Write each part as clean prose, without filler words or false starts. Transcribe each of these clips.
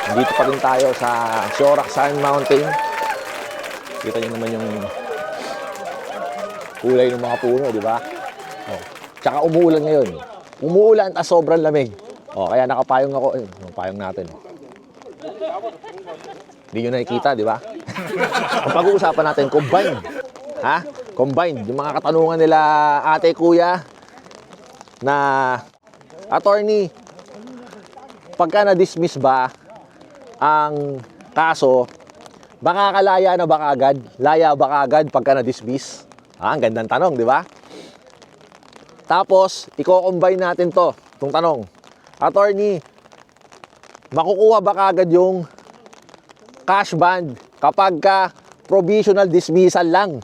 Dito pa rin tayo sa Siorac Mountain. Kita niyo naman yung kulay ng mga puno, di ba? Oh. Tsaka umuulan ngayon. Umuulan at sobrang lamig. Oh, kaya nakapayong ako. Yung payong natin. Hindi nyo nakikita, di ba? Ang pag-uusapan natin, combined. Ha? Combined. Yung mga katanungan nila ate, kuya, na attorney, pagka na-dismiss ba ang kaso, makakalaya na ba kagad? Laya ba kagad pagka na-dismiss? Ang gandang tanong, di ba? Tapos, i-combine natin itong tanong. Attorney, makukuha ba kagad yung cash bond kapag ka provisional dismissal lang?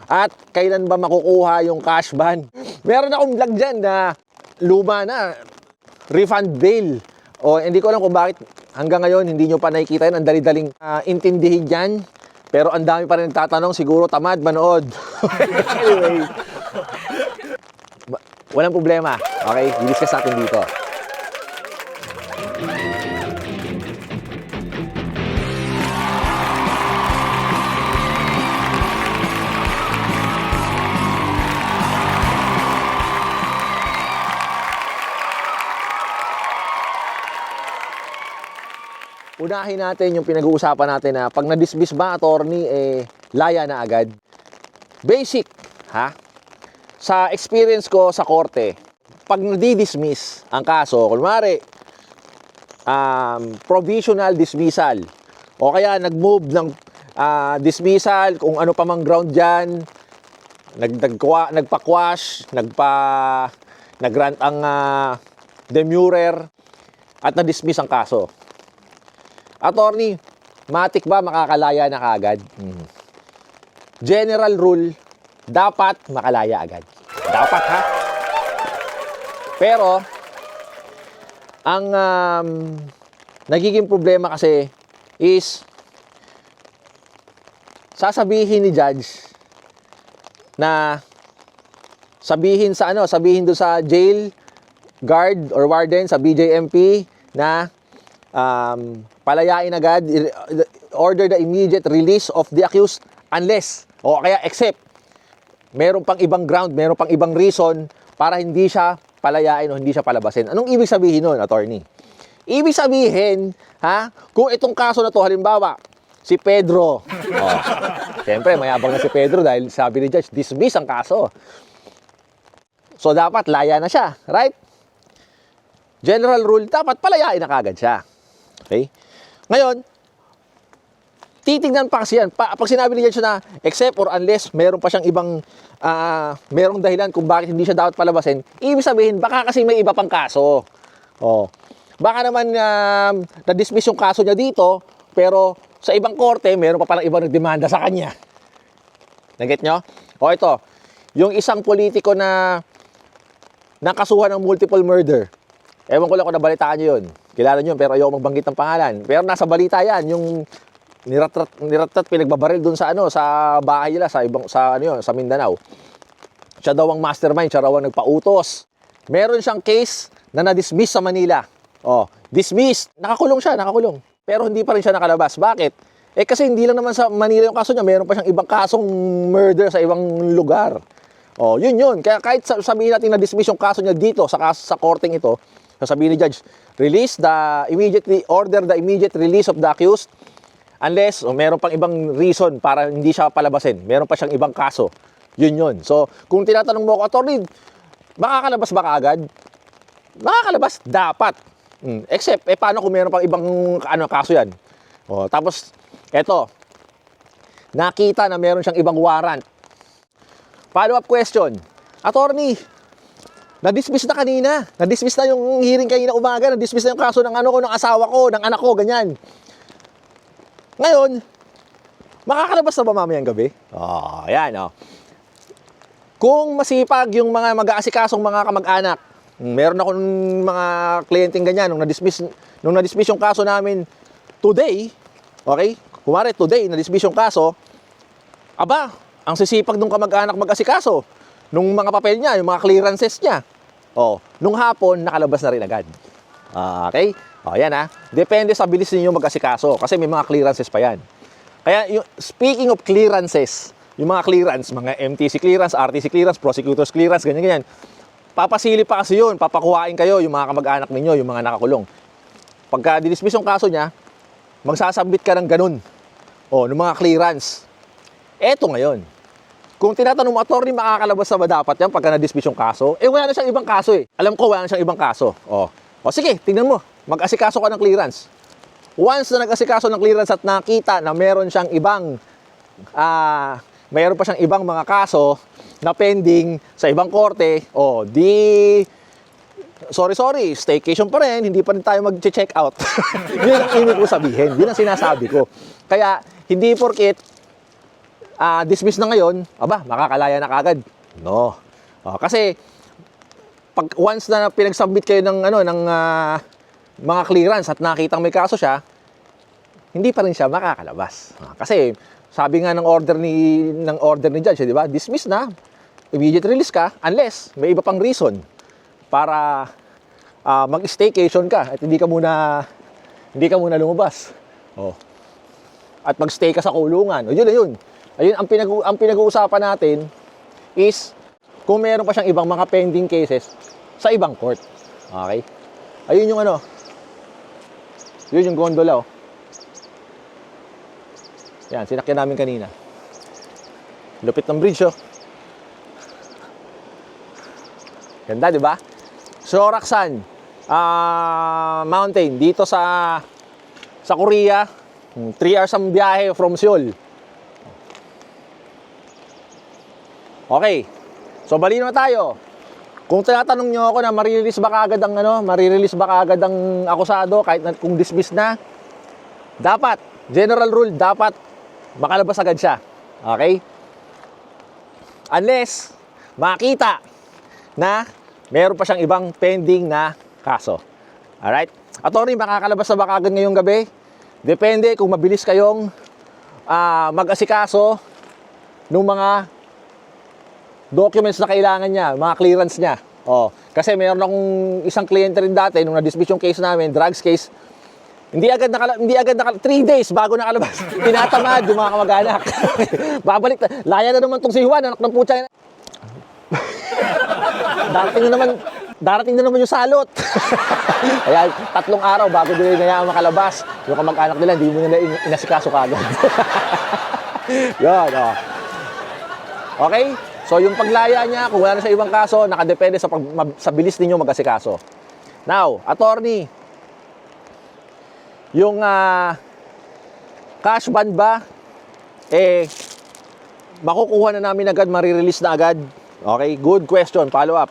At kailan ba makukuha yung cash bond? Meron akong vlog dyan na luma na, refund bail. O hindi ko alam kung bakit hanggang ngayon hindi nyo pa nakikita yun. Ang dali-daling intindihin dyan. Pero ang dami pa rin nagtatanong, siguro tamad manood. Anyway, walang problema. Okay, i-discuss natin dito. Unahin natin yung pinag-uusapan natin na pag na-dismiss ba, attorney, laya na agad. Basic, ha? Sa experience ko sa korte, pag na-dismiss ang kaso, kunwari, provisional dismissal, o kaya nag-move ng dismissal, kung ano pa mang ground dyan, nagpa-quash, nag-grant ang demurrer, at na-dismiss ang kaso. Attorney, matik ba makakalaya na kagad? General rule, dapat makalaya agad. Dapat, ha? Pero, ang nagiging problema kasi is sasabihin ni judge na sabihin doon sa jail guard or warden sa BJMP na palayain agad, order the immediate release of the accused unless, o kaya except, meron pang ibang ground, meron pang ibang reason para hindi siya palayain o hindi siya palabasin. Anong ibig sabihin nun, attorney? Ibig sabihin, ha, kung itong kaso na to, halimbawa, si Pedro, siyempre, mayabang na si Pedro dahil sabi ni judge, dismiss ang kaso. So, dapat laya na siya, right? General rule, dapat palayain na kagad siya. Okay? Ngayon, titignan pa kasi yan. Pag sinabi ni judge na except or unless meron pa siyang ibang merong dahilan kung bakit hindi siya dapat palabasin, ibig sabihin, baka kasi may iba pang kaso. Baka naman na-dismiss yung kaso niya dito, pero sa ibang korte, meron pa palang ibang nagdemanda sa kanya. Naget nyo? O ito, yung isang politiko na nakasuhan ng multiple murder. Ewan ko lang kung nabalitaan nyo yun. Kilala nyo, pero ayaw magbanggit ng pangalan. Pero nasa balita yan, yung niratrat pinagbabaril dun sa sa bahay nila sa Mindanao. Siya daw ang mastermind, siya raw ang nagpautos. Meron siyang case na na-dismiss sa Manila. Dismissed. Nakakulong siya, nakakulong. Pero hindi pa rin siya nakalabas. Bakit? Kasi hindi lang naman sa Manila yung kaso niya, meron pa siyang ibang kasong murder sa ibang lugar. Yun. Kaya kahit sabihin natin na-dismiss yung kaso niya dito sa korteng ito, sabihin ni judge, order the immediate release of the accused unless meron pang ibang reason para hindi siya palabasin. Meron pa siyang ibang kaso. Yun. So, kung tinatanong mo ako, attorney, makakalabas ba kaagad? Makakalabas, dapat. Except, paano kung meron pang ibang kaso yan? Tapos, eto, nakita na meron siyang ibang warrant. Follow-up question, attorney, na-dismiss na kanina. Na-dismiss na yung hearing kanina umaga. Na-dismiss na yung kaso ng ng asawa ko, ng anak ko, ganyan. Ngayon, makakalabas na ba mamayang gabi? Yan. Kung masipag yung mga mag-aasikasong mga kamag-anak, meron akong mga kliyenteng ganyan, nung na-dismiss yung kaso namin today, okay? Kumari today, na-dismiss yung kaso, ang sisipag nung kamag-anak mag-asikaso, nung mga papel niya, yung mga clearances niya. Nung hapon, nakalabas na rin agad. Okay? O, yan ha. Depende sa bilis ninyo mag-asikaso kasi may mga clearances pa yan. Kaya, speaking of clearances, yung mga clearance, mga MTC clearance, RTC clearance, prosecutors clearance, ganyan-ganyan, papasili pa kasi yun, papakuhain kayo yung mga kamag-anak ninyo, yung mga nakakulong. Pagka dinismiss yung kaso niya, magsasabit ka ng ganun. O, ng mga clearance. Eto ngayon. Kung tinatanong mo, attorney, makakalabas na ba dapat yan pagka na-dismiss yung kaso? Eh, wala na siyang ibang kaso eh. Alam ko, wala na siyang ibang kaso. O sige, tingnan mo. Mag-asikaso ka ng clearance. Once na nag-asikaso ng clearance at nakita na meron siyang ibang, mayroon pa siyang ibang mga kaso na pending sa ibang korte, sorry, staycation pa rin, hindi pa rin tayo mag-check out. Yun ang ibig ko sabihin, yun ang sinasabi ko. Kaya, hindi porket dismiss na ngayon, makakalaya na kagad. No. Kasi, pag once na pinag-submit kayo ng, mga clearance at nakitang may kaso siya, hindi pa rin siya makakalabas. Kasi, sabi nga ng order ni judge, di ba? Dismiss na, immediate release ka, unless may iba pang reason para mag-staycation ka at hindi ka muna lumabas. At mag-stay ka sa kulungan. Yun. Ayun, ang pinag-uusapan natin is kung meron pa siyang ibang mga pending cases sa ibang court. Okay? Ayun yung yun yung gondola. Yan, sinakyan namin kanina. Lupit ng bridge, Ganda, di ba? Soraksan Mountain dito sa Korea. 3 hours ang biyahe from Seoul. Okay. So bali na tayo. Kung tinatanong niyo ako na marirelease ba kaagad ang akusado kahit kung dismiss na, dapat, general rule, dapat makalabas agad siya. Okay? Unless makita na meron pa siyang ibang pending na kaso. Alright? Attorney, makakalabas na ba kaagad ngayong gabi? Depende kung mabilis kayong mag-asikaso ng mga documents na kailangan niya, mga clearance niya. Kasi mayroon akong isang kliyente rin dati nung na-dismiss yung case namin, drugs case. Hindi agad 3 days bago nakalabas. Tinatamad yung mga kamag-anak. Babalik na. Laya na naman tong si Juan, anak ng putya. Darating na naman yung salot. Kaya 3 araw bago nila makalabas. Yung kamag-anak nila, hindi mo nila inasikaso kagad. Yan, Okay? So, yung paglaya niya, kung wala na sa ibang kaso, nakadepende sa bilis ninyo mag-asikaso. Now, attorney, yung cash bond ba, makukuha na namin agad, marirelease na agad? Okay, good question, follow up.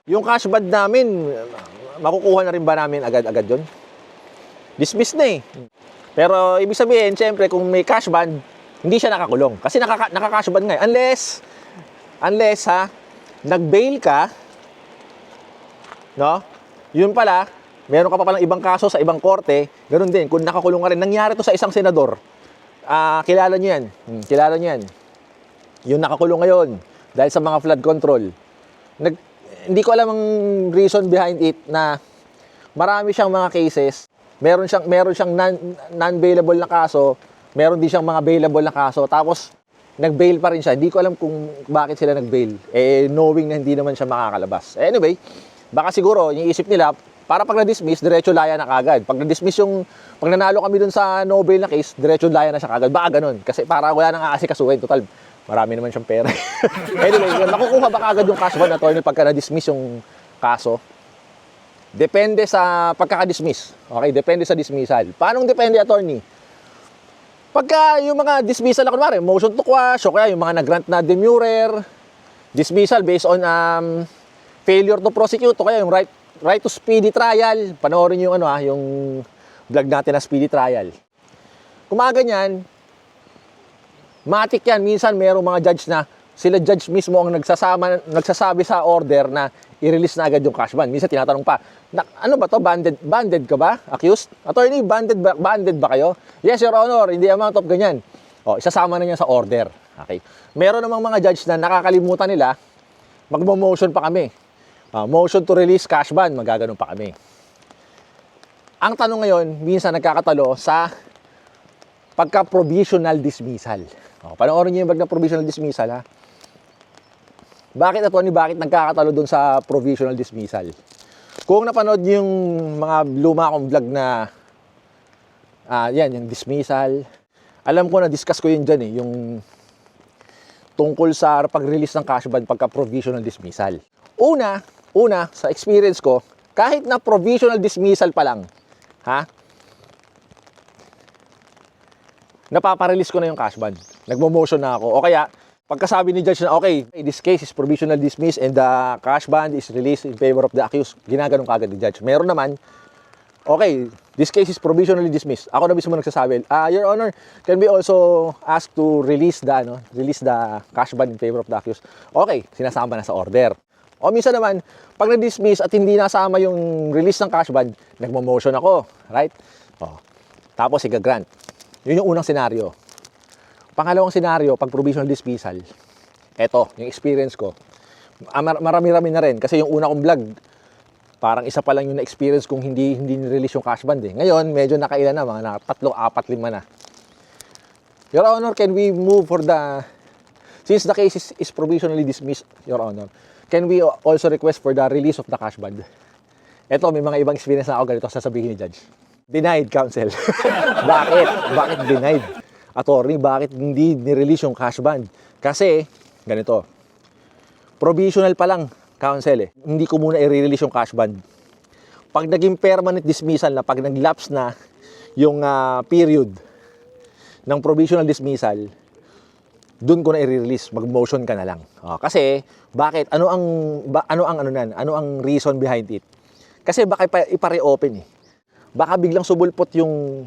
Yung cash bond namin, makukuha na rin ba namin agad-agad yun? Dismiss na Pero, ibig sabihin, siyempre, kung may cash bond, hindi siya nakakulong. Kasi naka-cash bond nga. Unless nag-bail ka, no? Yun pala, meron ka pa palang ibang kaso sa ibang korte, ganoon din, kung nakakulong ka rin. Nangyari to sa isang senador. Kilala niyo yan. Kilala niyo yan. Yung nakakulong ngayon, dahil sa mga flood control. Hindi ko alam ang reason behind it na marami siyang mga cases, meron siyang non-bailable na kaso, meron din siyang mga bailable na kaso, tapos nag-bail pa rin siya. Hindi ko alam kung bakit sila nag-bail. Knowing na hindi naman siya makakalabas. Anyway, baka siguro, yung isip nila, para pag na-dismiss, diretso laya na kagad. Pag nanalo kami dun sa no bail na case, diretso laya na siya kagad. Baka ganun. Kasi para wala nang aasikasuhin. Total, marami naman siyang pera. Anyway, nakukuha ba kagad yung cash bond, attorney, pagka na-dismiss yung kaso? Depende sa pagkaka-dismiss. Okay? Depende sa dismissal. Paano depende, attorney? Pagka yung mga dismissal na kunwari, motion to quash, o kaya yung mga nag-grant na demurrer, dismissal based on failure to prosecute, o kaya yung right to speedy trial. Panoorin yung yung vlog natin na speedy trial. Kung mga ganyan, matik yan. Minsan merong mga judge na sila judge mismo ang nagsasabi sa order na i-release na agad yung cash bond. Minsan tinatanong pa, ano ba to? Banded ka ba? Accused? Attorney, banded ba kayo? Yes, Your Honor, in the amount of ganyan. Isasama na niya sa order. Okay. Meron namang mga judge na nakakalimutan nila, magmo-motion pa kami. Motion to release cash bond, magaganon pa kami. Ang tanong ngayon, minsan nagkakatalo sa pagka-provisional dismissal. Panoorin niyo yung bag na provisional dismissal, ha? Bakit nagkakatalo dun sa provisional dismissal? Kung napanood niyo yung mga luma kong vlog na yan, yung dismissal, alam ko na discuss ko yun dyan yung tungkol sa pag-release ng cash bond pagka provisional dismissal. Una, sa experience ko, kahit na provisional dismissal pa lang, napaparelease ko na yung cash bond. Nagmo-motion na ako. O kaya, pagkasabi ni judge na, okay, this case is provisional dismissed and the cash bond is released in favor of the accused, ginaganon kagad ni judge. Meron naman, okay, this case is provisionally dismissed. Ako na mismo nagsasabi, Your Honor, can we also ask to release the cash bond in favor of the accused? Okay, sinasama na sa order. O minsan naman, pag na-dismiss at hindi nasama yung release ng cash bond, nagmo-motion ako, right? Tapos i-grant. Yun yung unang senaryo. Pangalawang senaryo, pag provisional dismissal, eto, yung experience ko, marami-rami na rin. Kasi yung una kong vlog, parang isa pa lang yung na-experience kung hindi ni-release yung cash bond. Ngayon, medyo nakailan na, mga 3, 4, 5 na. Your Honor, can we move for since the case is provisionally dismissed, Your Honor, can we also request for the release of the cash bond? Eto, may mga ibang experience na ako ganito sasabihin ni Judge. Denied, counsel. Bakit? Bakit denied? Attorney, bakit hindi ni-release yung cash bond? Kasi, ganito, provisional pa lang, counsel Hindi ko muna i-release yung cash bond. Pag naging permanent dismissal na, pag nag-lapse na yung period ng provisional dismissal, dun ko na i-release, mag-motion ka na lang. Kasi, bakit? Ano ang reason behind it? Kasi baka ipare-open Baka biglang subulpot yung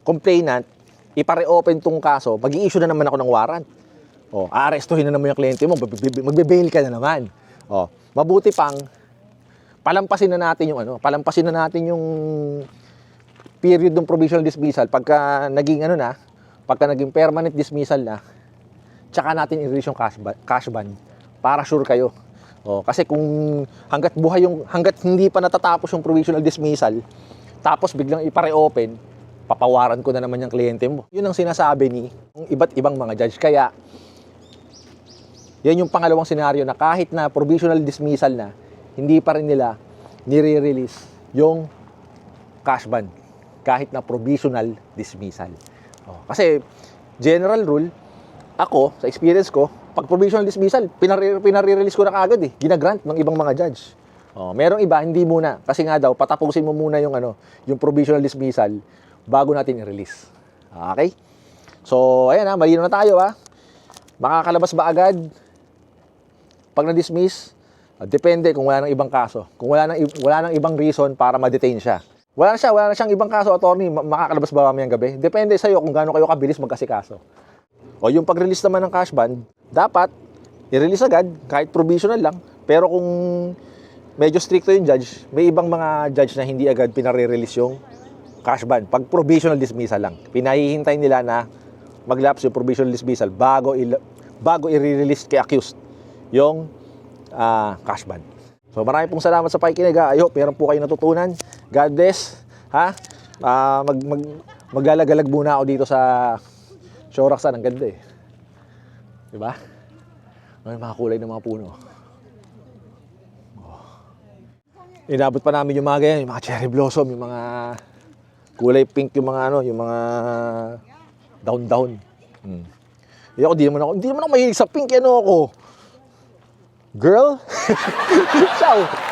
complainant, ipare-open tong kaso, mag-i-issue na naman ako ng warrant. Aarestuhin na naman yung kliyente mo, magbe-bail ka na naman. Mabuti pang palampasin na natin yung period ng provisional dismissal pagka naging permanent dismissal na, tsaka natin i-release yung cash bond para sure kayo. Kasi kung hanggat hindi pa natatapos yung provisional dismissal, tapos biglang ipare-open, papawaran ko na naman yung kliyente mo. Yun ang sinasabi ni iba't ibang mga judge. Kaya, yan yung pangalawang senaryo na kahit na provisional dismissal na, hindi pa rin nila nire-release yung cash bond. Kahit na provisional dismissal. Kasi, general rule, ako, sa experience ko, pag provisional dismissal, pinare-release ko na kaagad Ginagrant ng ibang mga judge. Merong iba, hindi muna. Kasi nga daw, patapusin mo muna yung provisional dismissal bago natin i-release. Okay? So, ayan malinaw na tayo Makakalabas ba agad? Pag na-dismiss, depende kung wala nang ibang kaso. Kung wala nang ibang reason para ma-detain siya. Wala na siyang ibang kaso, attorney, makakalabas ba mamayang gabi? Depende sa'yo kung gaano kayo kabilis magkasikaso. Yung pag-release naman ng cash bond, dapat i-release agad, kahit provisional lang. Pero kung medyo stricto yung judge, may ibang mga judge na hindi agad pinare-release yung cash bond. Pag provisional dismissal lang, pinahihintay nila na mag-lapse yung provisional dismissal bago i-release kay accused yung cash bond. So maraming pong salamat sa pakikinig. I hope meron po kayo natutunan. God bless. Maglalagalag muna ako dito sa Shoraksan. Ang ganda diba? May mga kulay ng mga puno. Inabot pa namin yung mga ganyan, yung mga cherry blossom, yung mga kulay pink, yung mga yung mga down. Hindi naman ako mahilig sa pink, ako. Girl? Ciao!